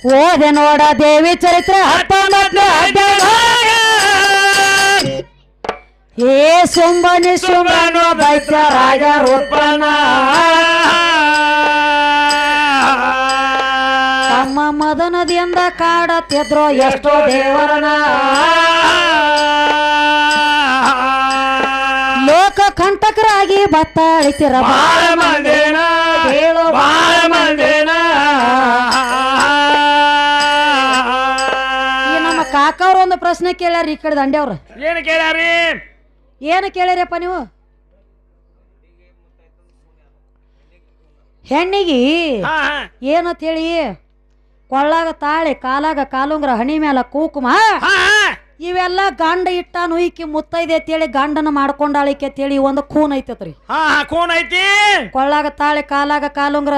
ಓದೆ ನೋಡ ದೇವಿ ಚರಿತ್ರೆ 19ನೇ ಅಧ್ಯಾಯ. ಏ ಸುಂಬನಿ ಸುಂಬನು ದೈತ್ಯ ರಾಜ ರೂಪನ ತಮ್ಮ ಮದನದಿಂದ ಕಾಡತ್ತಿದ್ರು ಎಷ್ಟೋ ದೇವರನ. ಲೋಕ ಕಂಟಕರಾಗಿ ಬತ್ತಾಳಿತಿರ ಬಾಳ ಮಂದಿನ ಹೇಳೋ ಬಾಳ ಮಂದಿನ. ಈ ನಮ್ಮ ಕಾಕವ್ರ ಒಂದು ಪ್ರಶ್ನೆ ಕೇಳ್ಯಾರ ಈ ಕಡೆ ದಂಡ್ಯವ್ರ. ಏನ್ ಕೇಳ್ಯಾರಿ? ಏನು ಕೇಳ್ಯಾರಪ್ಪ ನೀವು? ಹೆಣ್ಣಿಗೆ ಏನಂತ ಹೇಳಿ ಕೊಳ್ಳಾಗ ತಾಳಿ ಕಾಲಾಗ ಕಾಲುಂಗ್ರ ಹಣಿ ಮ್ಯಾಲ ಕುಕುಮ ಇವೆಲ್ಲ ಗಂಡ ಇಟ್ಟ ನುಯ್ಕಿ ಮುತ್ತೈದೆ ಅಂತೇಳಿ ಗಂಡನ ಮಾಡ್ಕೊಂಡಾಳಿಕೆ ಅಂತೇಳಿ ಒಂದು ಖೂನ್ ಐತತ್ರಿ. ಖೂನ್ ಐತಿ. ಕೊಳ್ಳಾಗ ತಾಳಿ ಕಾಲಾಗ ಕಾಲುಂಗ್ರ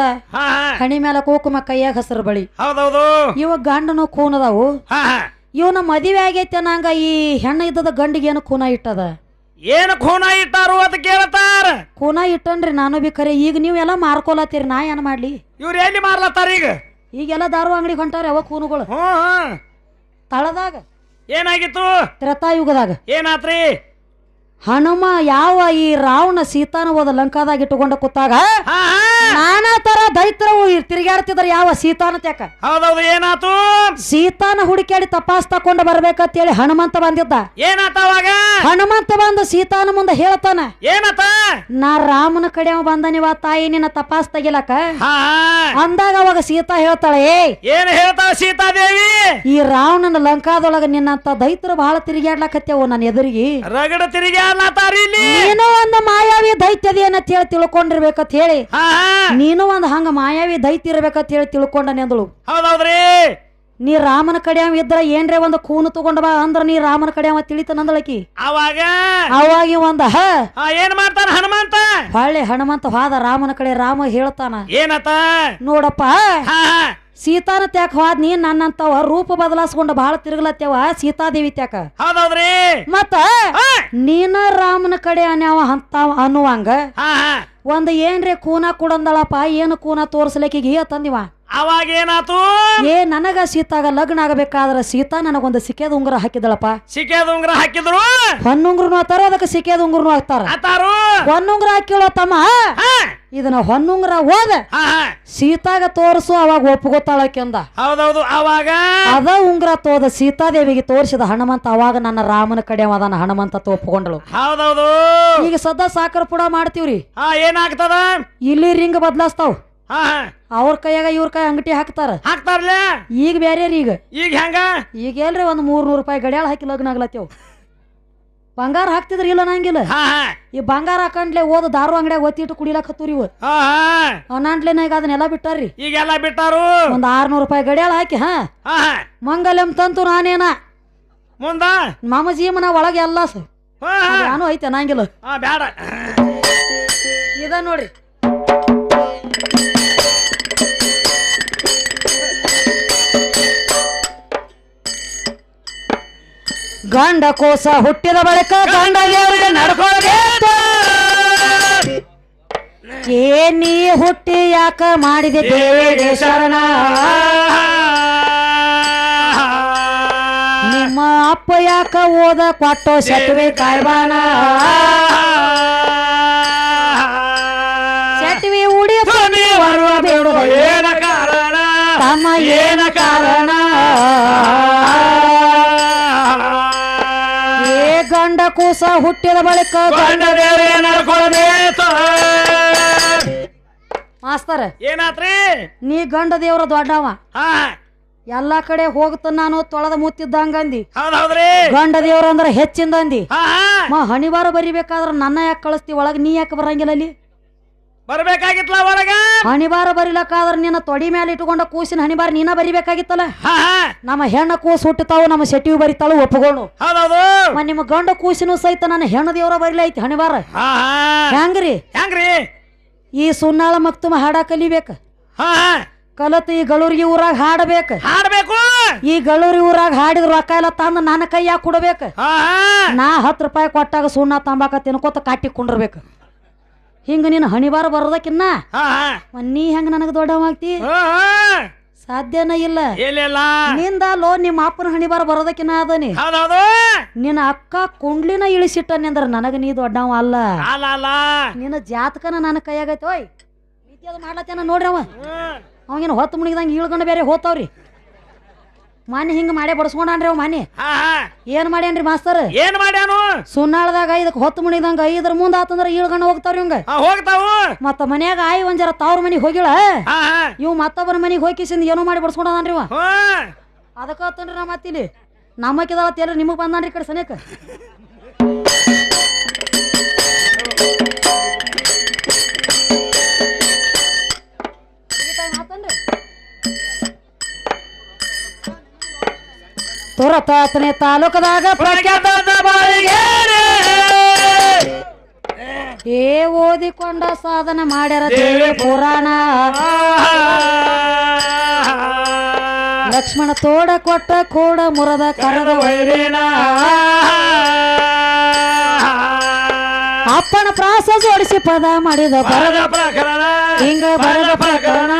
ಹಣಿ ಮ್ಯಾಲ ಕುಕುಮ ಕೈಯಾಗ ಹಸರು ಬಳಿ. ಹೌದೌದು. ಇವ ಗಂಡನು ಖೂನ್ ಅದಾವು. ಇವನ ಮದುವೆ ಆಗೈತೆ ನಂಗ ಈ ಹೆಣ್ಣ ಇದ್ದದ ಗಂಡಿಗೆ ಏನು ಖೂನ ಇಟ್ಟದ. ಏನು ಖೂನ ಇಟ್ಟಾರು ಅಂತ ಕೇಳ್ತಾರ. ಖೂನ ಇಟ್ಟನ್ರಿ ನಾನು ಬಿ ಖರೆ. ಈಗ ನೀವು ಎಲ್ಲ ಮಾರ್ಕೊಲತ್ತೀರಿ, ನಾ ಏನ್ ಮಾಡ್ಲಿ? ಇವ್ರು ಎಲ್ಲಿ ಮಾರ್ಲತ್ತಾರ ಈಗ? ಈಗೆಲ್ಲ ದಾರು ಅಂಗಡಿ ಹೊಂಟಾರ ಅವ ಕೂನುಗಳು. ತಳದಾಗ ಏನಾಗಿತ್ತು? ತ್ರೇತಾಯುಗದಾಗ ಏನಾತ್ರಿ? ಹನುಮ ಯಾವ ಈ ರಾವಣ ಸೀತಾನ ಹೋದ ಲಂಕಾದಾಗ ಇಟ್ಟುಕೊಂಡ ಕೂತಾಗ ನಾನಾ ತರ ದೈತ್ರವು ತಿರುಗಾಡ್ತಿದ್ರ ಯಾವ ಸೀತಾನ ತ್ಯಾಕ. ಹೌದೌದು. ಏನಾತು? ಸೀತಾನ ಹುಡುಕಾಡಿ ತಪಾಸ್ ತಕೊಂಡ ಬರ್ಬೇಕಂತೇಳಿ ಹನುಮಂತ ಬಂದಿದ್ದ. ಏನಾತ ಅವಾಗ? ಹನುಮಂತ ಬಂದು ಸೀತಾನ ಮುಂದೆ ಹೇಳ್ತಾನ, ಏನತ? ನಾ ರಾಮನ ಕಡೆ ಅವ ಬಂದನಿವ ತಾಯಿ ನಿನ್ನ ತಪಾಸ್ ತೆಗಿಲಕ ಅಂದಾಗ ಅವಾಗ ಸೀತಾ ಹೇಳ್ತಾಳೆ, ಏನ್ ಹೇಳ್ತಾಳ ಸೀತಾದೇವಿ? ಈ ರಾವಣನ ಲಂಕಾದೊಳಗ ನಿನ್ನಂತ ದೈತ್ರ ಬಹಳ ತಿರುಗಾಡ್ಲಕತ್ತೇವು ನನ್ನ ಎದುರಿಗೆ. ರಗಡ ತಿರುಗಿ ನೀನು ಒಂದು ಮಾಯಾವಿ ದೈತ್ಯದಿ ಏನಂತ ಹೇಳಿ ತಿಳ್ಕೊಂಡಿರ್ಬೇಕಂತ ಹೇಳಿ ನೀನು ಒಂದು ಹಂಗ ಮಾಯಾವಿ ದೈತ್ಯ ಇರ್ಬೇಕಂತ ಹೇಳಿ ತಿಳ್ಕೊಂಡ ನೆಂದಳು. ಹೌದೌದ್ರಿ. ನೀ ರಾಮನ ಕಡೆ ಅವ ಇದ್ರ ಏನ್ರೆ ಒಂದು ಕೂನು ತಗೊಂಡ ಬಾ ಅಂದ್ರ ನೀ ರಾಮನ ಕಡೆ ಅವ ತಿಳಿತ ನಂದಳಕಿ. ಅವಾಗಿ ಒಂದ ಏನ್ ಮಾಡ್ತಾನ ಹನುಮಂತ? ಹೊಳ್ಳಿ ಹನುಮಂತ ಹೋದ ರಾಮನ ಕಡೆ. ರಾಮ ಹೇಳ್ತಾನ, ಏನತ? ನೋಡಪ್ಪ ಸೀತಾನ ತ್ಯಾಕ ಹೋದ್ ನೀ ನನ್ನಂತವ ರೂಪ ಬದಲಾಸ್ಕೊಂಡ ಬಹಳ ತಿರುಗಲತ್ತೇವ ಸೀತಾದೇವಿ ತ್ಯಾಕ. ಹೌದೌದ್ರಿ. ಮತ್ತ ನೀನ ರಾಮನ ಕಡೆ ಅನ್ಯಾವ ಅಂತ ಅನ್ನುವಂಗ ಒಂದ್ ಏನ್ರೆ ಕೂನ ಕೊಡಂದಳಪ್ಪ. ಏನು ಕೂನ ತೋರ್ಸ್ಲಿಕ್ಕೆ ತಂದಿವ. ಅವಾಗ ಏನಾತು? ನನಗ ಸೀತಾಗ ಲಗ್ನ ಆಗಬೇಕಾದ್ರ ಸೀತಾ ನನಗೊಂದು ಸಿಕ್ಕೇದ ಉಂಗುರ ಹಾಕಿದಳಪ್ಪ. ಸಿಕ್ಕೇದ ಉಂಗುರ ಹಾಕಿದ್ರು? ಹೊನ್ನುಂಗ್ರನು ಹಾಕ್ತಾರ, ಅದಕ್ಕೆ ಸಿಕ್ಕೇದ ಉಂಗುರನು ಹಾಕ್ತಾರ. ಹೊನ್ನುಂಗ್ರ ಹಾಕಿಳೋ ತಮ್ಮ ಇದನ್ನ ಹೊನ್ನುಂಗ್ರ ಹೋದ ಸೀತಾಗ ತೋರ್ಸು ಅವಾಗ ಒಪ್ಪುಗೊತ್ತಾಳಕ್ಕೆ ಅಂದ. ಹೌದೌದು. ಅವಾಗ ಅದ ಉಂಗ್ರ ತೋದ ಸೀತಾದೇವಿಗೆ ತೋರಿಸಿದ ಹನುಮಂತ. ಅವಾಗ ನನ್ನ ರಾಮನ ಕಡೆ ಅದನ್ನ ಹನುಮಂತ ಒಪ್ಪಿಕೊಂಡಳು. ಹೌದೌದು. ಈಗ ಸದಾ ಸಾಕರ್ ಪುಡ ಮಾಡ್ತೀವ್ರಿ. ಏನಾಗ್ತದ? ಇಲ್ಲಿ ರಿಂಗ್ ಬದ್ಲಾಸ್ತಾವ್. ಅವ್ರ ಕೈಯಾಗ ಇವ್ರ ಕೈ ಅಂಗಟಿ ಹಾಕ್ತಾರಲ್ಲ. ಈಗ ಬ್ಯಾರೆ ಈಗ ಹೆಂಗ? ಈಗ ಎಲ್ರಿ ಒಂದ್ 300 ರೂಪಾಯಿ ಗಡಿಯಾಳ ಹಾಕಿ ಲಗ್ನ ಆಗ್ಲತ್ತೇವ್. ಬಂಗಾರ ಹಾಕ್ತಿದ್ರ ಇಲ್ಲ ನಂಗಿಲ್ಲ. ಈ ಬಂಗಾರ ಹಾಕಂಡ್ಲೆ ಓದ್ ದಾರು ಅಂಗಡಿಯಾಗ ಒತ್ತಿಟ್ಟು ಕುಡಿಲಕ್ ಹತ್ತೂರಿ ಇವ್ ಅನಾಂಟ್ಲೆನಾಗ ಅದನ್ನೆಲ್ಲ ಬಿಟ್ಟಾರ್ರಿ. ಈಗೆಲ್ಲ ಬಿಟ್ಟಾರು. ಒಂದ್ 600 ರೂಪಾಯಿ ಗಡಿಯಾಳ ಹಾಕಿ ಮಂಗಲ್ಯಂ ತಂತು ನಾನೇನ ಮುಂದ ಮಾಮ ಜೀವನ ಒಳಗೆ ಎಲ್ಲ ನಾನು ಐತೆ ನಂಗಿಲ್ಲ. ಬ್ಯಾಡ ಇದ ನೋಡ್ರಿ. ಗಂಡ ಕೋಸ ಹುಟ್ಟಿದ ಬಳಿಕ ಗಂಡ ದೇವರಿಗೆ ನಡ್ಕೊಳ್ಬೇಕು. ನೀ ಹುಟ್ಟಿ ಯಾಕ ಮಾಡಿದೆ ದೇವಿಗೆ ಶರಣ. ನಿಮ್ಮ ಅಪ್ಪ ಯಾಕ ಓದ ಕೊಟ್ಟೋ ಸೆಟ್ವಿ ಕಾಯ್ಬಾನ. ಸೆಟ್ವಿ ಉಡಿಸ್ಕೊಂಡು ಬರುವ ಬೇಡ ಏನ ಕಾರಣ? ತಮ್ಮ ಏನ ಕಾರಣ? ಗಂಡ ಕೂಸ ಹುಟ್ಟಿದ ಬಳಿಕ ಗಂಡ ದೇವರೇ ನಡ್ಕೊಳ್ಬೇಕು. ಮಾಸ್ತರ ಏನಾತ್ರಿ? ನೀ ಗಂಡ ದೇವ್ರ ದೊಡ್ಡವ. ಎಲ್ಲಾ ಕಡೆ ಹೋಗ್ತ ನಾನು ತೊಳೆದ ಮುತ್ತಿದ್ದಂಗಂದಿ. ಹೌದೌದ್ರಿ. ಗಂಡ ದೇವ್ರ ಅಂದ್ರ ಹೆಚ್ಚಿಂದಂದಿ. ಹಣಿವಾರ ಬರಿಬೇಕಾದ್ರ ನನ್ನ ಯಾಕೆ ಕಳಿಸ್ತಿ ಒಳಗ? ನೀ ಯಾಕೆ ಬರಂಗಿಲ್ಲ? ಅಲ್ಲಿ ಬರ್ಬೇಕಾಗಿತ್ತಲ್ಲ ಒಳಗ. ಹಣಿವಾರ ಬರಿಲಕ್ಕಾದ್ರ ನಿನ್ನ ತೊಡಿ ಮೇಲೆ ಇಟ್ಕೊಂಡ ಕೂಸಿನ ಹಣಿವಾರ ನೀನ ಬರಿಬೇಕಾಗಿತ್ತಲ್ಲ. ನಮ್ಮ ಹೆಣ್ಣ ಕೂಸು ಹುಟ್ಟತಾವು, ನಮ್ಮ ಸೆಟಿವಿ ಬರಿತಾಳು ಒಪ್ಪಗೋಳು. ಹೌದೌದು. ನಿಮ್ಮ ಗಂಡ ಕೂಸಿನ ಸಹಿತ ನನ್ನ ಹೆಣ್ಣ ದೇವ್ರ ಬರಿಲೈತಿ ಹಣಿವಾರ. ಹೆಂಗ್ರಿ? ಈ ಸುನ್ನಾಳ ಮಕ್ತುಮ ಹಾಡ ಕಲಿಬೇಕ. ಕಲತ್ ಈ ಗಳೂರಿಗೆ ಊರಾಗ ಹಾಡಬೇಕು. ಈ ಗಳೂರಿ ಊರಾಗ ಹಾಡಿದ್ರ ರೊಕ್ಕ ಎಲ್ಲ ತಂದು ನನ್ನ ಕೈಯಾಗ ಕೊಡ್ಬೇಕು. ನಾ 10 ರೂಪಾಯಿ ಕೊಟ್ಟಾಗ ಸುಣ್ಣ ತಂಬಾಕ ತಿನ್ಕೋತ ಕಾಟಿ ಕುಂಡಿರ್ಬೇಕು. ಹಿಂಗ ನೀನು ಹಣಿವಾರ ಬರೋದಕ್ಕಿನ್ನ ನೀ ಹೆಂಗ ನನಗ ದೊಡ್ಡವಾಗ್ತಿ? ಸಾಧ್ಯನ ಇಲ್ಲ ಇಲ್ಲ ನಿಂದ ಲೋ ನಿಮ್ಮ ಅಪ್ಪನ ಹಣಿಬಾರ ಬರೋದಕ್ಕಿನ ಅದನಿ ಹೌದೌದು ನಿನ್ನ ಅಕ್ಕ ಕುಂಡ್ಲಿನ ಇಳಿಸಿಟ್ಟನಿ ಅಂದ್ರ ನನಗ ನೀ ದೊಡ್ಡವ ಅಲ್ಲ ಅಲ್ಲ ನಿನ್ನ ಜಾತಕನ ನನ್ನ ಕೈಯಾಗೈತೆ ಓಯ್ ವಿದ್ಯಾದ ಮಾಡ್ಲತ್ತೇನ ನೋಡ್ರಿ ಅವಂಗೇನು ಹೊತ್ತು ಮುಣಿದಂಗ ಇಳ್ಕೊಂಡು ಬೇರೆ ಹೋತಾವ್ರಿ ಮಾನಿ ಹಿಂಗ ಮಾಡೇ ಬಡ್ಸ್ಕೊಂಡ್ರಿ ಅವ್ ಮಾನಿ ಏನ್ ಮಾಡ್ಯಾನ್ರಿ ಮಾಸ್ತರ್ ಏನ್ ಮಾಡ್ಯಾನು ಸುನ್ನಾಳದಾಗ ಇದಕ್ಕೆ ಹೊತ್ತು ಮುಣಿದಂಗ ಇದ್ರ ಮುಂದ ಆತಂದ್ರ ಇಳ್ಕೊಂಡು ಹೋಗ್ತಾವ್ರಿ ಇವಂಗ ಹೋಗ್ತಾವು ಮತ್ತ ಮನ್ಯಾಗ ಆಯ್ ಒಂದ್ ಜರ ತವ್ರ ಮನಿಗ್ ಹೋಗಿಳ ಇವ್ ಮತ್ತೊಬ್ಬರ ಮನಿಗ್ ಹೋಗಿಸಿಂದ ಏನೋ ಮಾಡಿ ಬಡ್ಸ್ಕೊಂಡನ್ರಿ ಇವ ಅದಕ್ಕ ಹತ್ತನ್ರಿ ನಾ ಮತ್ತಿಲ್ಲಿ ನಮ್ಮಕ್ಕಿದಾಳ ನಿಮಗ್ ಬಂದಾನ್ರಿ ಕಡೆ ಸನೇಕ ತುರತಾತನೆ ತಾಲೂಕದಾಗ ಏ ಓದಿಕೊಂಡ ಸಾಧನ ಮಾಡ್ಯಾರ ದೇವಿ ಪುರಾಣ ಲಕ್ಷ್ಮಣ ತೋಡ ಕೊಟ್ಟ ಕೋಡ ಮುರದ ಕರದ ವೈರಿನ ಅಪ್ಪನ ಪ್ರಾಸ ಜೋಡಿಸಿ ಪದ ಮಾಡಿದ ಬರದ ಪ್ರಕರಣ ಹಿಂಗ ಬರದ ಪ್ರಕರಣ